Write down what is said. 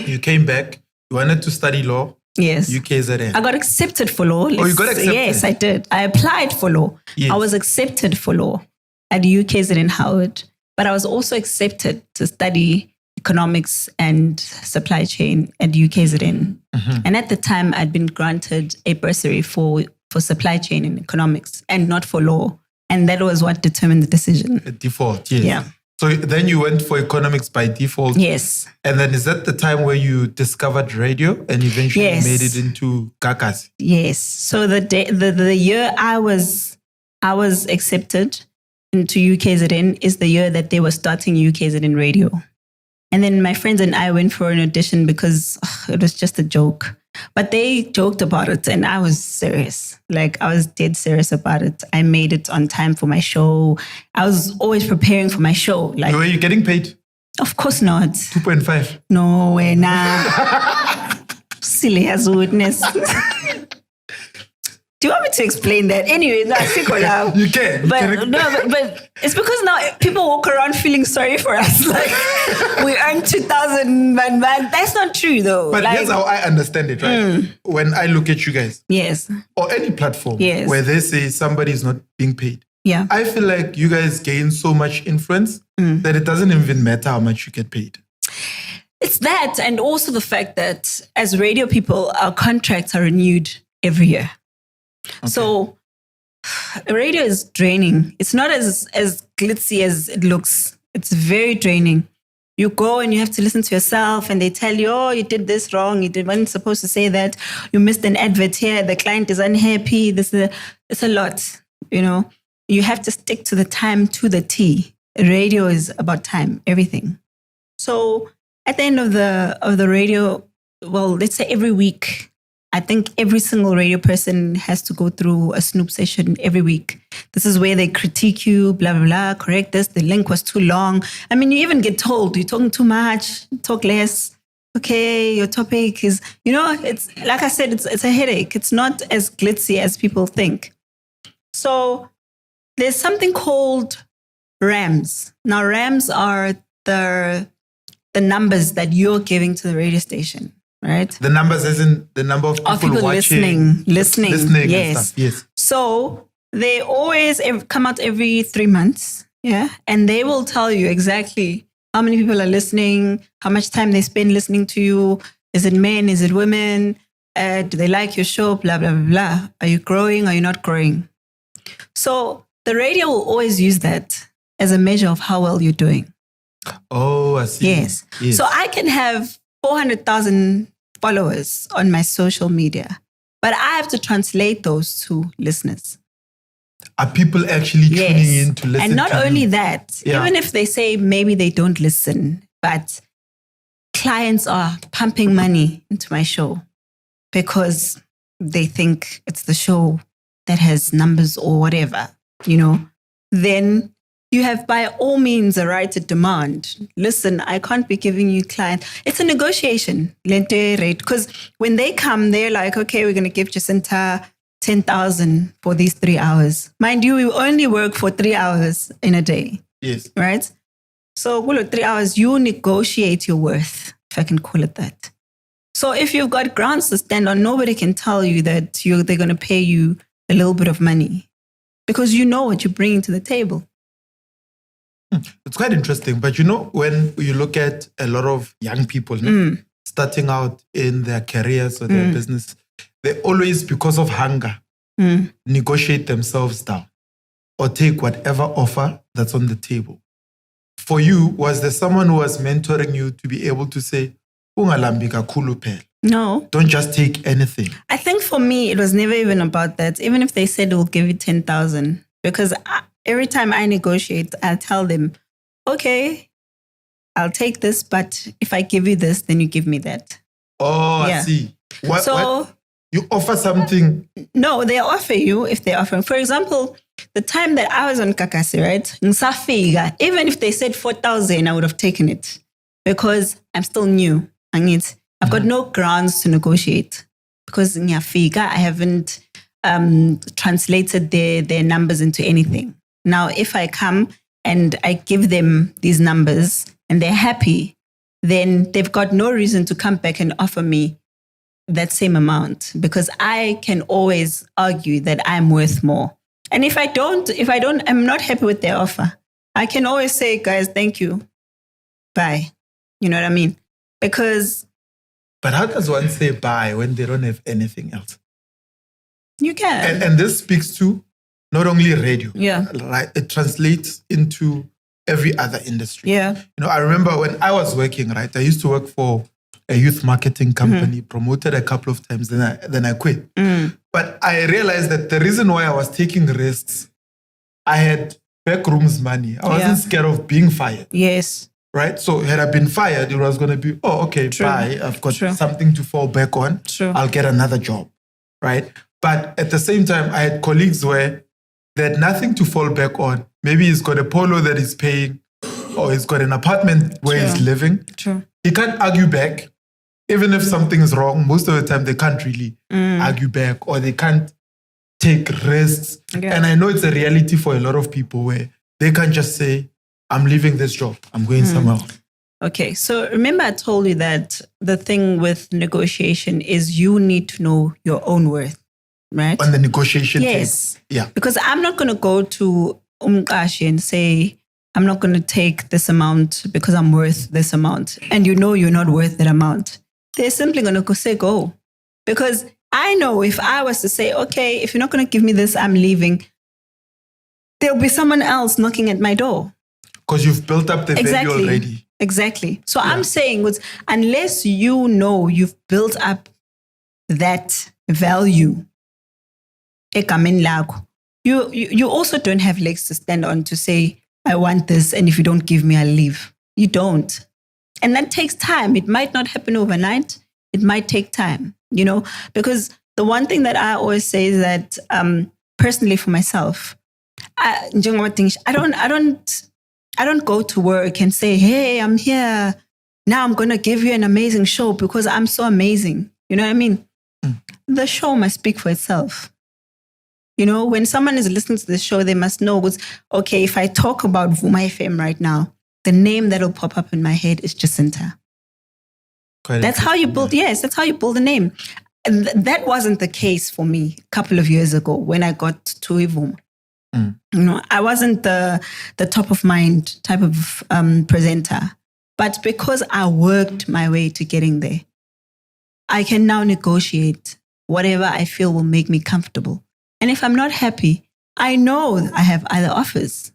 You came back. You wanted to study law. Yes. UKZN. I got accepted for law. You got accepted? Yes, I did. I applied for law. Yes. I was accepted for law at UKZN Howard. But I was also accepted to study economics and supply chain at UKZN. Mm-hmm. And at the time, I'd been granted a bursary for supply chain and economics and not for law. And that was what determined the decision. Default, yes. Yeah. So then you went for economics by default. Yes. And then is that the time where you discovered radio and eventually made it into Kakas? Yes. So the year I was accepted into UKZN is the year that they were starting UKZN radio. And then my friends and I went for an audition because it was just a joke. But they joked about it and I was serious. Like I was dead serious about it. I made it on time for my show. I was always preparing for my show. Like, were you getting paid? Of course not. 2.5? No way, nah. Silly as a witness. Do you want me to explain that? Anyway, that's now. You can. But it's because now people walk around feeling sorry for us. Like we earned 2,000, man. That's not true though. But like, here's how I understand it, right? When I look at you guys. Yes. Or any platform yes. where they say somebody is not being paid. Yeah. I feel like you guys gain so much influence that it doesn't even matter how much you get paid. It's that, and also the fact that as radio people, our contracts are renewed every year. Okay. So radio is draining. It's not as glitzy as it looks. It's very draining. You go and you have to listen to yourself and they tell you, oh, you did this wrong. You weren't supposed to say that. You missed an advert here. The client is unhappy. It's a lot, you know. You have to stick to the time, to the T. Radio is about time, everything. So at the end of the radio, well, let's say every week, I think every single radio person has to go through a Snoop session every week. This is where they critique you, blah, blah, blah, correct this, the link was too long. I mean, you even get told, you're talking too much, talk less. Okay, your topic is, you know, it's like I said, it's a headache. It's not as glitzy as people think. So there's something called RAMs. Now, RAMs are the numbers that you're giving to the radio station. Right? The numbers isn't the number of people watching. Listening, yes. And stuff. Yes. So they always come out every 3 months, yeah? And they will tell you exactly how many people are listening, how much time they spend listening to you. Is it men? Is it women? Do they like your show? Blah, blah, blah, blah. Are you growing? Are you not growing? So the radio will always use that as a measure of how well you're doing. Oh, I see. Yes. So I can have 400,000 followers on my social media, but I have to translate those to listeners. Are people actually tuning in to listen? And not to only you? that, even if they say maybe they don't listen, but clients are pumping money into my show because they think it's the show that has numbers or whatever, you know, then you have by all means a right to demand. Listen, I can't be giving you client. It's a negotiation. Because when they come, they're like, okay, we're going to give Jacinta 10,000 for these 3 hours. Mind you, we only work for 3 hours in a day. Yes. Right? So 3 hours, you negotiate your worth, if I can call it that. So if you've got grounds to stand on, nobody can tell you that they're going to pay you a little bit of money because you know what you're bringing to the table. It's quite interesting. But you know, when you look at a lot of young people starting out in their careers or their business, they always, because of hunger, negotiate themselves down or take whatever offer that's on the table. For you, was there someone who was mentoring you to be able to say, "Ungalambika khulu phela"? No. Don't just take anything. I think for me, it was never even about that. Even if they said we'll give you 10,000, because every time I negotiate, I tell them, okay, I'll take this, but if I give you this, then you give me that. Oh, yeah. I see. What? You offer something? No, they offer you if they offer. For example, the time that I was on Kakasi, right? Even if they said 4,000, I would have taken it because I'm still new. I've got no grounds to negotiate because I haven't translated their numbers into anything. Now, if I come and I give them these numbers and they're happy, then they've got no reason to come back and offer me that same amount, because I can always argue that I'm worth more. And if I'm not happy with their offer, I can always say, guys, thank you. Bye. You know what I mean? Because. But how does one say bye when they don't have anything else? You can. And this speaks to not only radio. Yeah. Right? It translates into every other industry. Yeah. I remember when I was working, right? I used to work for a youth marketing company, promoted a couple of times, then I quit. But I realized that the reason why I was taking risks, I had backrooms money. I wasn't scared of being fired. Yes. Right? So had I been fired, it was going to be, okay, bye. I've got something to fall back on. I'll get another job. Right? But at the same time, I had colleagues where they had nothing to fall back on. Maybe he's got a polo that he's paying, or he's got an apartment where he's living. He can't argue back. Even if something is wrong, most of the time they can't really argue back, or they can't take risks. And I know it's a reality for a lot of people where they can't just say, I'm leaving this job, I'm going somewhere else. Okay, so remember I told you that the thing with negotiation is you need to know your own worth, right? On the negotiation table. Yeah. Because I'm not going to go to Umqashi and say, I'm not going to take this amount because I'm worth this amount. And you know you're not worth that amount. They're simply going to say, go. Because I know if I was to say, okay, if you're not going to give me this, I'm leaving, there'll be someone else knocking at my door. Because you've built up the value already. Exactly. So I'm saying, unless you know you've built up that value, you also don't have legs to stand on to say, I want this, and if you don't give me, I'll leave. You don't. And that takes time. It might not happen overnight. It might take time, because the one thing that I always say is that personally for myself, I don't go to work and say, hey, I'm here. Now I'm going to give you an amazing show because I'm so amazing. You know what I mean? The show must speak for itself. When someone is listening to the show, they must know, okay, if I talk about Vuma FM right now, the name that will pop up in my head is Jainta. That's how you build, that's how you build a name. And that wasn't the case for me a couple of years ago when I got to Vuma. I wasn't the top of mind type of presenter. But because I worked my way to getting there, I can now negotiate whatever I feel will make me comfortable. And if I'm not happy, I know I have other offers.